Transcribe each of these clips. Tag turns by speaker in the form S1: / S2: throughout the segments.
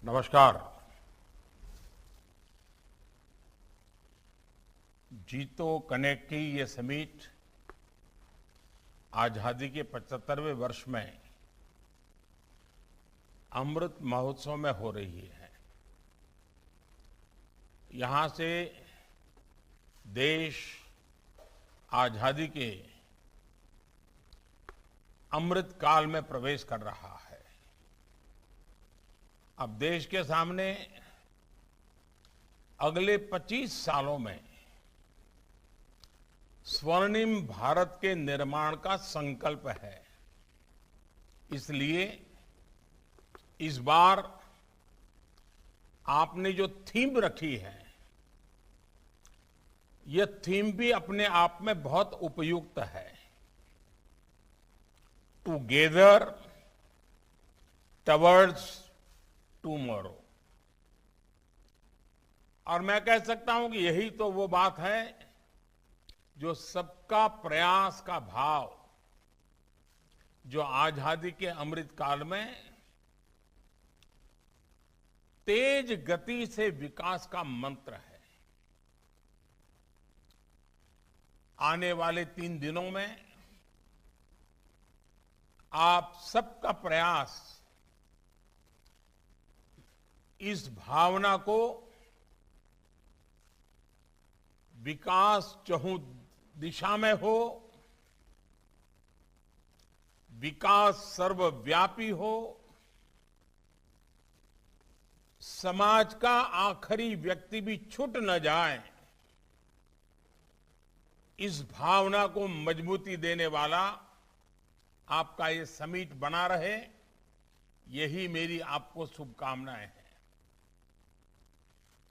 S1: नमस्कार। जीतो कनेक्ट की ये समिट आजादी के 75वें वर्ष में अमृत महोत्सव में हो रही है। यहां से देश आजादी के अमृत काल में प्रवेश कर रहा है। अब देश के सामने अगले 25 सालों में स्वर्णिम भारत के निर्माण का संकल्प है। इसलिए इस बार आपने जो थीम रखी है, यह थीम भी अपने आप में बहुत उपयुक्त है। Together towards tomorrow. और मैं कह सकता हूं कि यही तो वो बात है जो सबका प्रयास का भाव, जो आजादी के अमृत काल में तेज गति से विकास का मंत्र है। आने वाले 3 दिनों में आप सबका प्रयास इस भावना को विकास चहुं दिशा में हो, विकास सर्वव्यापी हो, समाज का आखिरी व्यक्ति भी छूट न जाए, इस भावना को मजबूती देने वाला आपका ये समिट बना रहे, यही मेरी आपको शुभकामनाएं हैं।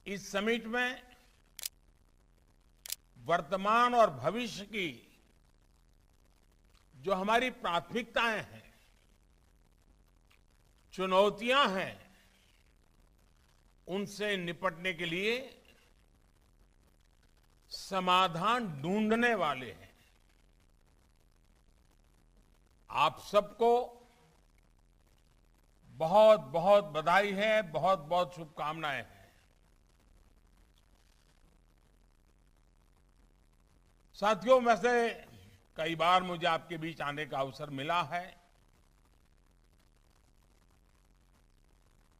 S1: इस समिट में वर्तमान और भविष्य की जो हमारी प्राथमिकताएं हैं, चुनौतियां हैं, उनसे निपटने के लिए समाधान ढूंढने वाले हैं। आप सबको बहुत बहुत बधाई है, बहुत बहुत शुभकामनाएं हैं। साथियों, वैसे कई बार मुझे आपके बीच आने का अवसर मिला है।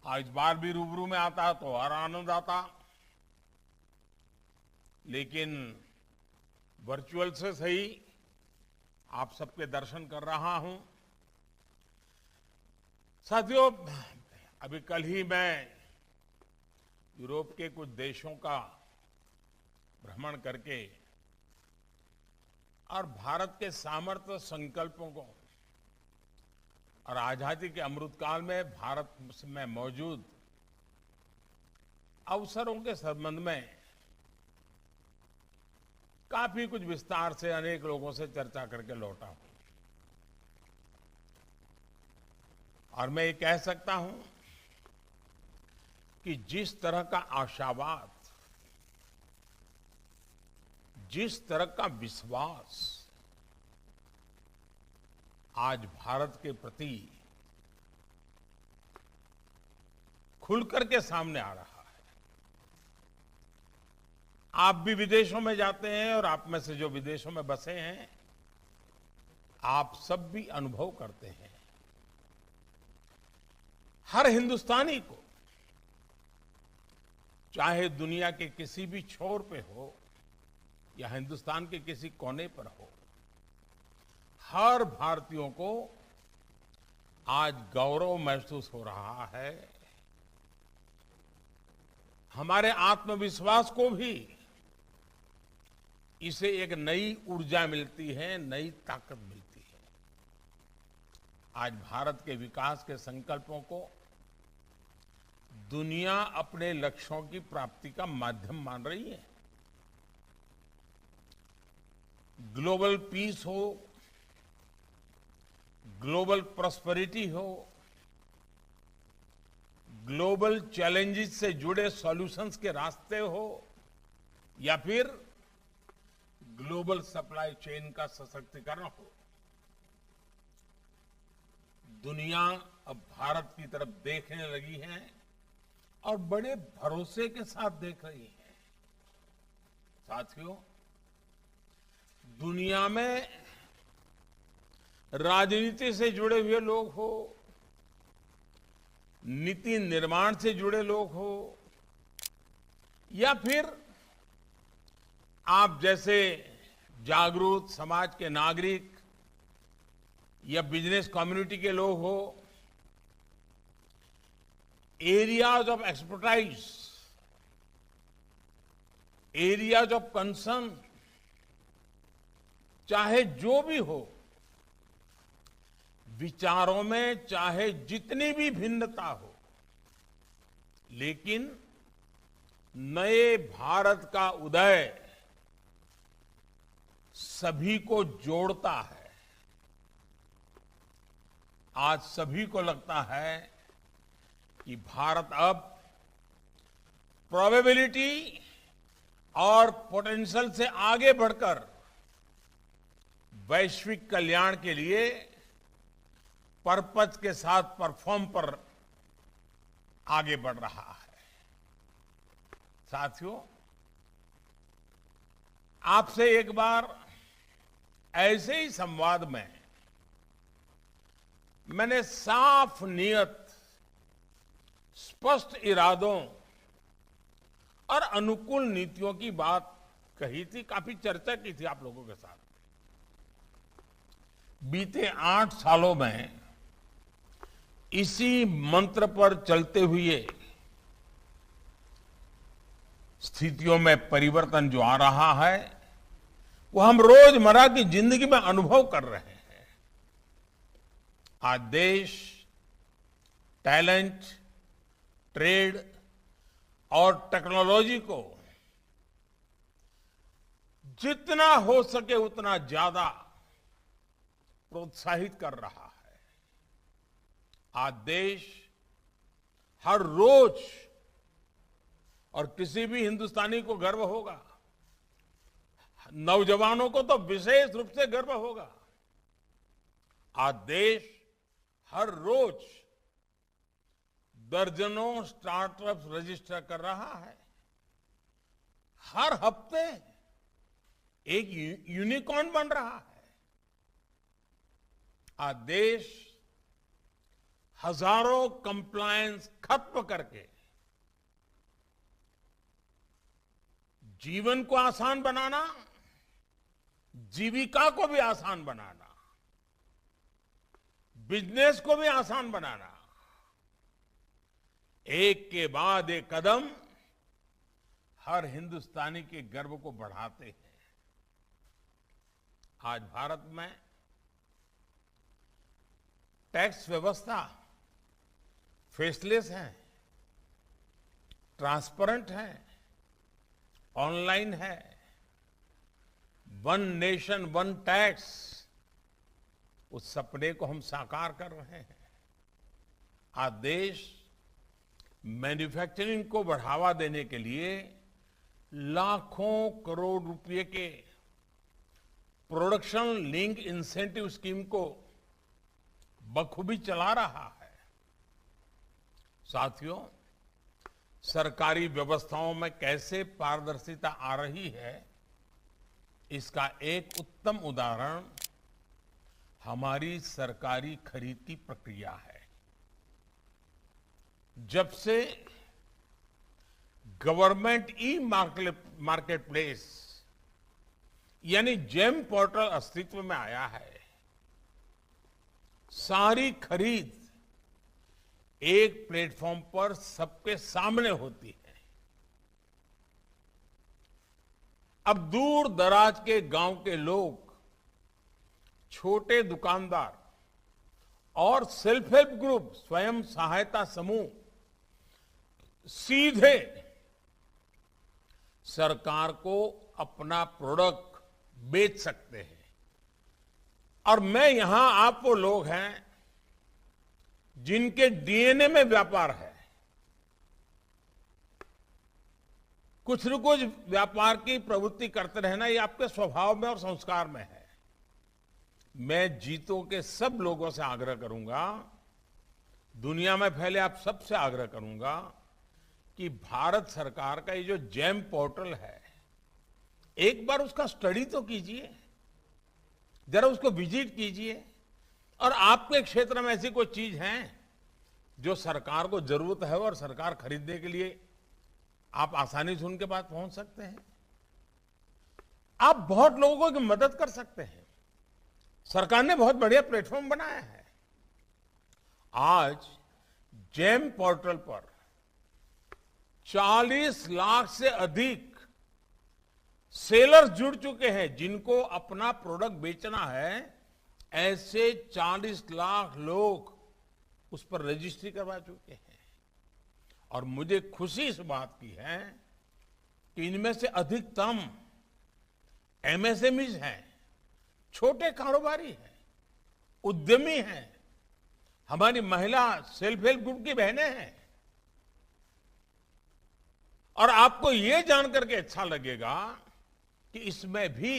S1: आज बार भी रूबरू में आता तो और आनंद आता, लेकिन वर्चुअल से सही आप सबके दर्शन कर रहा हूं। साथियों, अभी कल ही मैं यूरोप के कुछ देशों का भ्रमण करके और भारत के सामर्थ्य संकल्पों को और आजादी के अमृतकाल में भारत में मौजूद अवसरों के संबंध में काफी कुछ विस्तार से अनेक लोगों से चर्चा करके लौटा हूं। और मैं ये कह सकता हूं कि जिस तरह का आशावाद, जिस तरह का विश्वास आज भारत के प्रति खुलकर के सामने आ रहा है। आप भी विदेशों में जाते हैं और आप में से जो विदेशों में बसे हैं, आप सब भी अनुभव करते हैं। हर हिंदुस्तानी को, चाहे दुनिया के किसी भी छोर पे हो या हिंदुस्तान के किसी कोने पर हो, हर भारतीयों को आज गौरव महसूस हो रहा है। हमारे आत्मविश्वास को भी इसे एक नई ऊर्जा मिलती है, नई ताकत मिलती है। आज भारत के विकास के संकल्पों को दुनिया अपने लक्ष्यों की प्राप्ति का माध्यम मान रही है। ग्लोबल पीस हो, ग्लोबल प्रॉस्पेरिटी हो, ग्लोबल चैलेंजेस से जुड़े सॉल्यूशंस के रास्ते हो, या फिर ग्लोबल सप्लाई चेन का सशक्तिकरण हो, दुनिया अब भारत की तरफ देखने लगी है और बड़े भरोसे के साथ देख रही है। साथियों, दुनिया में राजनीति से जुड़े हुए लोग हो, नीति निर्माण से जुड़े लोग हो, या फिर आप जैसे जागरूक समाज के नागरिक या बिजनेस कम्युनिटी के लोग हो, areas of expertise, areas of concern, चाहे जो भी हो, विचारों में चाहे जितनी भी भिन्नता हो, लेकिन नए भारत का उदय सभी को जोड़ता है। आज सभी को लगता है कि भारत अब प्रोबेबिलिटी और पोटेंशियल से आगे बढ़कर वैश्विक कल्याण के लिए पर्पज के साथ परफॉर्म पर आगे बढ़ रहा है। साथियों, आपसे एक बार ऐसे ही संवाद में मैंने साफ नियत, स्पष्ट इरादों और अनुकूल नीतियों की बात कही थी, काफी चर्चा की थी आप लोगों के साथ। बीते 8 सालों में इसी मंत्र पर चलते हुए स्थितियों में परिवर्तन जो आ रहा है, वो हम रोजमर्रा की जिंदगी में अनुभव कर रहे हैं। आज देश टैलेंट, ट्रेड और टेक्नोलॉजी को जितना हो सके उतना ज्यादा प्रोत्साहित कर रहा है। आज देश हर रोज, और किसी भी हिंदुस्तानी को गर्व होगा, नौजवानों को तो विशेष रूप से गर्व होगा, आज देश हर रोज दर्जनों स्टार्टअप्स रजिस्टर कर रहा है। हर हफ्ते एक यूनिकॉर्न बन रहा है। आज देश हजारों कंप्लायंस खत्म करके जीवन को आसान बनाना, जीविका को भी आसान बनाना, बिजनेस को भी आसान बनाना, एक के बाद एक कदम हर हिंदुस्तानी के गर्व को बढ़ाते हैं। आज भारत में टैक्स व्यवस्था फेसलेस है, ट्रांसपेरेंट है, ऑनलाइन है। वन नेशन वन टैक्स, उस सपने को हम साकार कर रहे हैं। आज देश मैन्युफैक्चरिंग को बढ़ावा देने के लिए लाखों करोड़ रुपए के प्रोडक्शन लिंक इंसेंटिव स्कीम को बखूबी चला रहा है। साथियों, सरकारी व्यवस्थाओं में कैसे पारदर्शिता आ रही है, इसका एक उत्तम उदाहरण हमारी सरकारी खरीद की प्रक्रिया है। जब से गवर्नमेंट ई मार्केट प्लेस यानी जेम पोर्टल अस्तित्व में आया है, सारी खरीद एक प्लेटफॉर्म पर सबके सामने होती है। अब दूर दराज के गांव के लोग, छोटे दुकानदार और सेल्फ हेल्प ग्रुप, स्वयं सहायता समूह सीधे सरकार को अपना प्रोडक्ट बेच सकते हैं। और मैं यहां आप वो लोग हैं जिनके डीएनए में व्यापार है। कुछ न कुछ व्यापार की प्रवृत्ति करते रहना, ये आपके स्वभाव में और संस्कार में है। मैं जीतो के सब लोगों से आग्रह करूंगा, दुनिया में फैले आप सबसे आग्रह करूंगा कि भारत सरकार का ये जो जेम पोर्टल है, एक बार उसका स्टडी तो कीजिए, जरा उसको विजिट कीजिए। और आपके क्षेत्र में ऐसी कोई चीज है जो सरकार को जरूरत है और सरकार खरीदने के लिए आप आसानी से उनके पास पहुंच सकते हैं। आप बहुत लोगों की मदद कर सकते हैं। सरकार ने बहुत बढ़िया प्लेटफॉर्म बनाया है। आज जेम पोर्टल पर 40 लाख से अधिक सेलर्स जुड़ चुके हैं जिनको अपना प्रोडक्ट बेचना है। ऐसे 40 लाख लोग उस पर रजिस्ट्री करवा चुके हैं। और मुझे खुशी इस बात की है कि इनमें से अधिकतम एमएसएमईज हैं, छोटे कारोबारी हैं, उद्यमी हैं, हमारी महिला सेल्फ हेल्प ग्रुप की बहनें हैं। और आपको यह जानकर के अच्छा लगेगा कि इसमें भी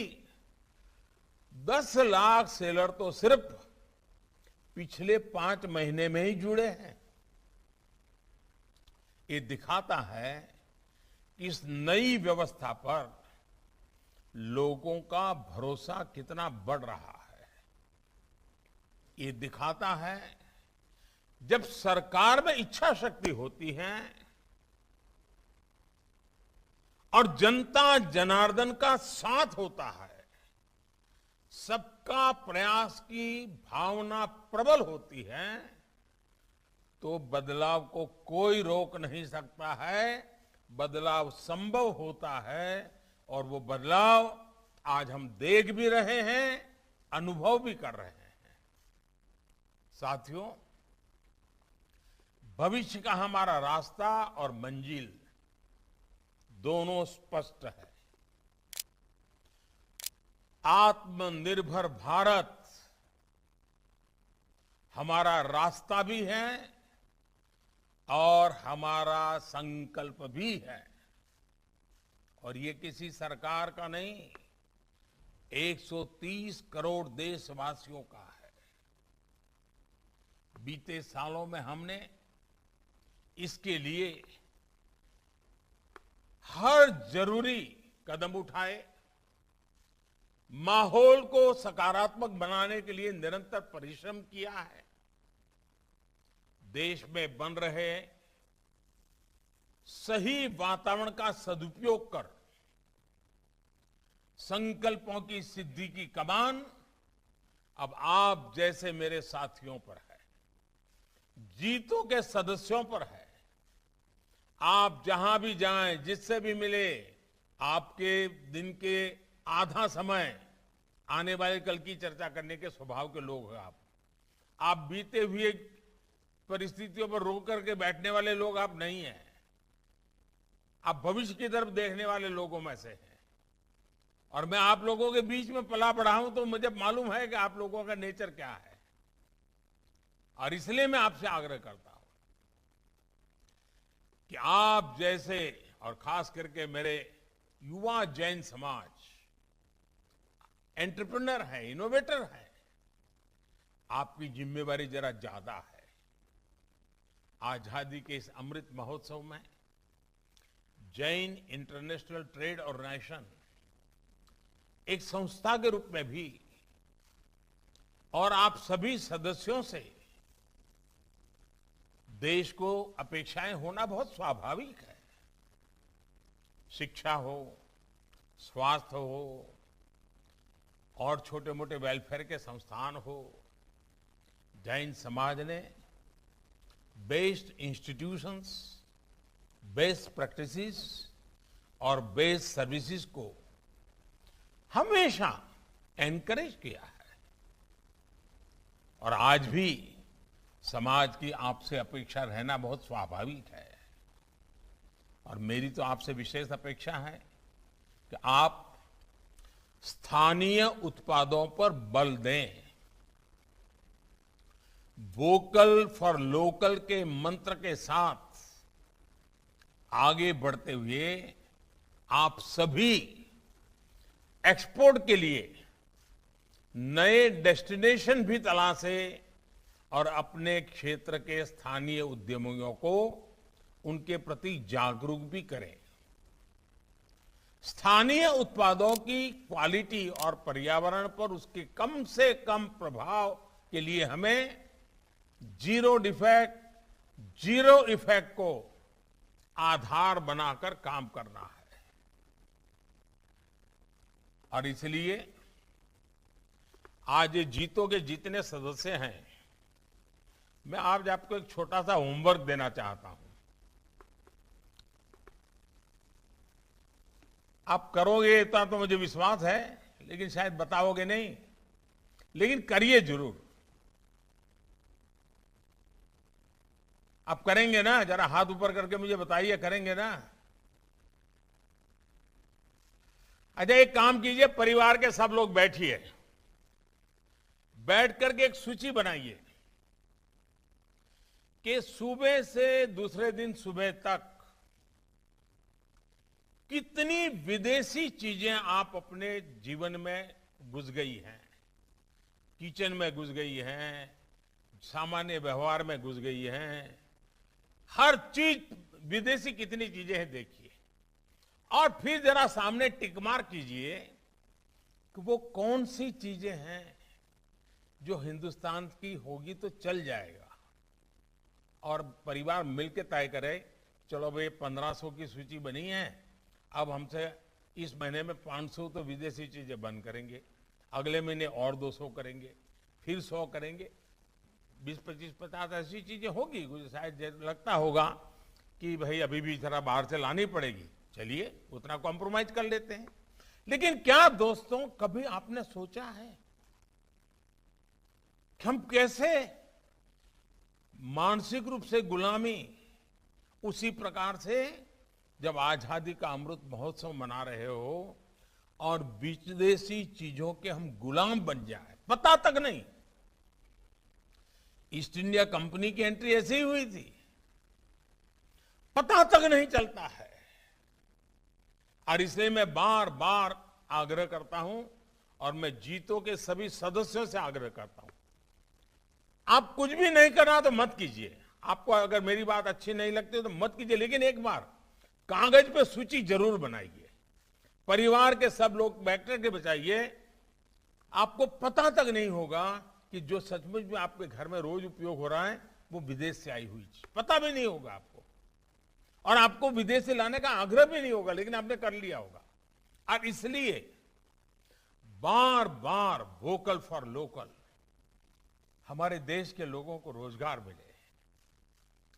S1: 10 लाख सेलर तो सिर्फ पिछले 5 महीने में ही जुड़े हैं। ये दिखाता है कि इस नई व्यवस्था पर लोगों का भरोसा कितना बढ़ रहा है। ये दिखाता है जब सरकार में इच्छा शक्ति होती है और जनता जनार्दन का साथ होता है, सबका प्रयास की भावना प्रबल होती है, तो बदलाव को कोई रोक नहीं सकता है। बदलाव संभव होता है और वो बदलाव आज हम देख भी रहे हैं, अनुभव भी कर रहे हैं। साथियों, भविष्य का हमारा रास्ता और मंजिल दोनों स्पष्ट है। आत्मनिर्भर भारत हमारा रास्ता भी है और हमारा संकल्प भी है। और ये किसी सरकार का नहीं, 130 करोड़ देशवासियों का है। बीते सालों में हमने इसके लिए हर जरूरी कदम उठाए, माहौल को सकारात्मक बनाने के लिए निरंतर परिश्रम किया है। देश में बन रहे सही वातावरण का सदुपयोग कर संकल्पों की सिद्धि की कमान अब आप जैसे मेरे साथियों पर है, जीतों के सदस्यों पर है। आप जहां भी जाएं, जिससे भी मिले, आपके दिन के आधा समय आने वाले कल की चर्चा करने के स्वभाव के लोग हैं आप बीते हुए परिस्थितियों पर रोक करके बैठने वाले लोग आप नहीं हैं। आप भविष्य की तरफ देखने वाले लोगों में से हैं। और मैं आप लोगों के बीच में पला बढ़ा हूं तो मुझे मालूम है कि आप लोगों का नेचर क्या है। और इसलिए मैं आपसे आग्रह करता हूं कि आप जैसे, और खास करके मेरे युवा जैन समाज एंटरप्रेन्योर है, इनोवेटर है, आपकी जिम्मेवारी जरा ज्यादा है। आजादी के इस अमृत महोत्सव में जैन इंटरनेशनल ट्रेड ऑर्गेनाइजेशन एक संस्था के रूप में भी और आप सभी सदस्यों से देश को अपेक्षाएं होना बहुत स्वाभाविक है। शिक्षा हो, स्वास्थ्य हो और छोटे मोटे वेलफेयर के संस्थान हो, जैन समाज ने बेस्ड इंस्टीट्यूशंस, बेस्ट प्रैक्टिसेस और बेस्ट सर्विसेज को हमेशा एनकरेज किया है। और आज भी समाज की आपसे अपेक्षा रहना बहुत स्वाभाविक है। और मेरी तो आपसे विशेष अपेक्षा है कि आप स्थानीय उत्पादों पर बल दें। वोकल फॉर लोकल के मंत्र के साथ आगे बढ़ते हुए आप सभी एक्सपोर्ट के लिए नए डेस्टिनेशन भी तलाशें और अपने क्षेत्र के स्थानीय उद्यमियों को उनके प्रति जागरूक भी करें। स्थानीय उत्पादों की क्वालिटी और पर्यावरण पर उसके कम से कम प्रभाव के लिए हमें जीरो डिफेक्ट, जीरो इफेक्ट को आधार बनाकर काम करना है। और इसलिए आज ये जीतो के जितने सदस्य हैं, मैं आज आपको एक छोटा सा होमवर्क देना चाहता हूं। आप करोगे इतना तो मुझे विश्वास है, लेकिन शायद बताओगे नहीं, लेकिन करिए जरूर। आप करेंगे ना? जरा हाथ ऊपर करके मुझे बताइए, करेंगे ना? अच्छा, एक काम कीजिए, परिवार के सब लोग बैठिए, बैठ करके एक सूची बनाइए कि सुबह से दूसरे दिन सुबह तक कितनी विदेशी चीजें आप अपने जीवन में घुस गई हैं। किचन में घुस गई हैं, सामान्य व्यवहार में घुस गई हैं, हर चीज विदेशी कितनी चीजें हैं देखिए, और फिर जरा सामने टिक मार कीजिए कि वो कौन सी चीजें हैं जो हिंदुस्तान की होगी तो चल जाएगा। और परिवार मिलकर तय करे, चलो भाई 1500 की सूची बनी है, अब हमसे इस महीने में 500 तो विदेशी चीजें बंद करेंगे, अगले महीने और 200 करेंगे, फिर 100 करेंगे, 20, 25, 50 ऐसी चीजें होगी। शायद लगता होगा कि भाई अभी भी जरा बाहर से लानी पड़ेगी, चलिए उतना कॉम्प्रोमाइज कर लेते हैं। लेकिन क्या दोस्तों, कभी आपने सोचा है कि हम कैसे मानसिक रूप से गुलामी, उसी प्रकार से जब आजादी का अमृत महोत्सव मना रहे हो और विदेशी चीजों के हम गुलाम बन जाए, पता तक नहीं। ईस्ट इंडिया कंपनी की एंट्री ऐसे ही हुई थी, पता तक नहीं चलता है। और इसलिए मैं बार बार आग्रह करता हूं, और मैं जीतो के सभी सदस्यों से आग्रह करता हूं, आप कुछ भी नहीं करना तो मत कीजिए। आपको अगर मेरी बात अच्छी नहीं लगती तो मत कीजिए, लेकिन एक बार कागज पे सूची जरूर बनाइए, परिवार के सब लोग बैठ करके बचाइए। आपको पता तक नहीं होगा कि जो सचमुच में आपके घर में रोज उपयोग हो रहा है वो विदेश से आई हुई चीज, पता भी नहीं होगा आपको, और आपको विदेश से लाने का आग्रह भी नहीं होगा, लेकिन आपने कर लिया होगा। और इसलिए बार बार वोकल फॉर लोकल, हमारे देश के लोगों को रोजगार मिले,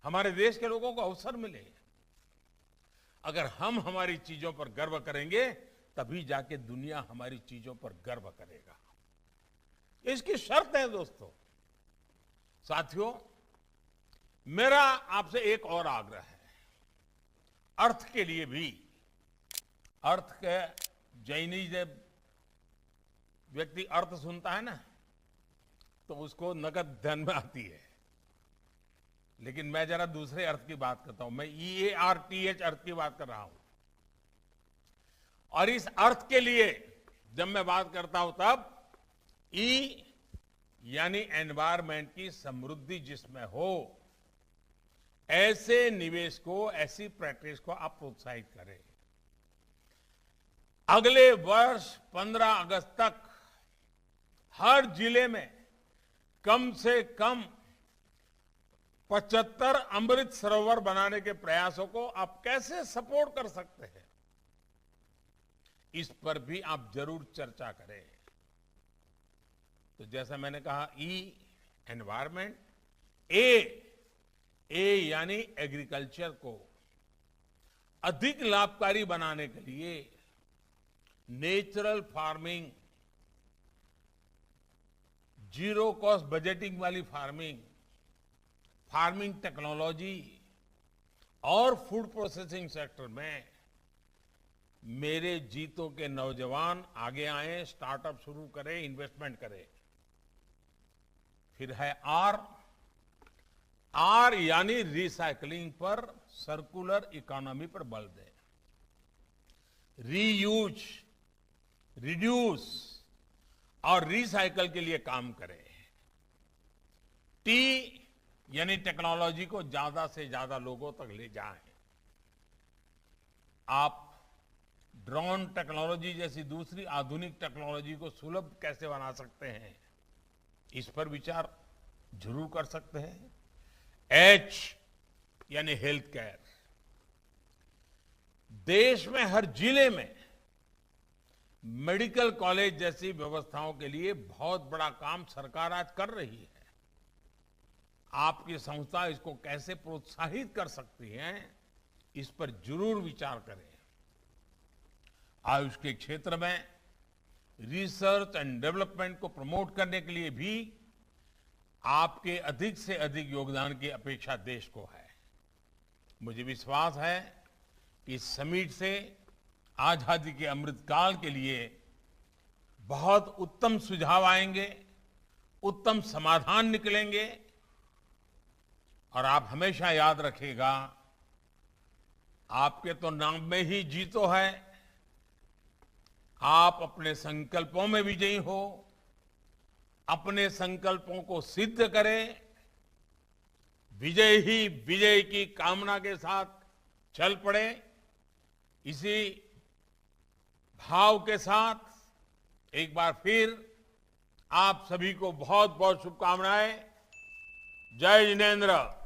S1: हमारे देश के लोगों को अवसर मिले। अगर हम हमारी चीजों पर गर्व करेंगे तभी जाके दुनिया हमारी चीजों पर गर्व करेगा। इसकी शर्त है दोस्तों। साथियों, मेरा आपसे एक और आग्रह है, अर्थ के लिए भी। अर्थ के जैनी जब व्यक्ति अर्थ सुनता है ना, तो उसको नगद ध्यान में आती है, लेकिन मैं जरा दूसरे अर्थ की बात करता हूं। मैं EARTH अर्थ की बात कर रहा हूं। और इस अर्थ के लिए जब मैं बात करता हूं तब E यानी एनवायरमेंट की समृद्धि जिसमें हो, ऐसे निवेश को, ऐसी प्रैक्टिस को आप प्रोत्साहित करें। अगले वर्ष 15 अगस्त तक हर जिले में कम से कम 75 अमृत सरोवर बनाने के प्रयासों को आप कैसे सपोर्ट कर सकते हैं, इस पर भी आप जरूर चर्चा करें। तो जैसा मैंने कहा, E एनवायरमेंट, ए यानी एग्रीकल्चर को अधिक लाभकारी बनाने के लिए natural farming, zero cost budgeting वाली फार्मिंग, फार्मिंग टेक्नोलॉजी और फूड प्रोसेसिंग सेक्टर में मेरे जीतों के नौजवान आगे आए, स्टार्टअप शुरू करें, इन्वेस्टमेंट करें। फिर है आर यानी रिसाइकलिंग पर, सर्कुलर इकोनॉमी पर बल दें, रीयूज, रिड्यूस और रिसाइकल के लिए काम करें। T यानी टेक्नोलॉजी को ज्यादा से ज्यादा लोगों तक ले जाएं। आप ड्रोन टेक्नोलॉजी जैसी दूसरी आधुनिक टेक्नोलॉजी को सुलभ कैसे बना सकते हैं, इस पर विचार जरूर कर सकते हैं। एच यानी हेल्थ केयर। देश में हर जिले में मेडिकल कॉलेज जैसी व्यवस्थाओं के लिए बहुत बड़ा काम सरकार आज कर रही है। आपकी संस्था इसको कैसे प्रोत्साहित कर सकती है, इस पर जरूर विचार करें। आयुष के क्षेत्र में रिसर्च एंड डेवलपमेंट को प्रमोट करने के लिए भी आपके अधिक से अधिक योगदान की अपेक्षा देश को है। मुझे विश्वास है कि इस समिट से आजादी के अमृतकाल के लिए बहुत उत्तम सुझाव आएंगे, उत्तम समाधान निकलेंगे। और आप हमेशा याद रखिएगा, आपके तो नाम में ही जीतो है। आप अपने संकल्पों में विजयी हो, अपने संकल्पों को सिद्ध करें। विजय ही विजय की कामना के साथ चल पड़े। इसी भाव के साथ एक बार फिर आप सभी को बहुत बहुत शुभकामनाएं। जय जिनेन्द्र।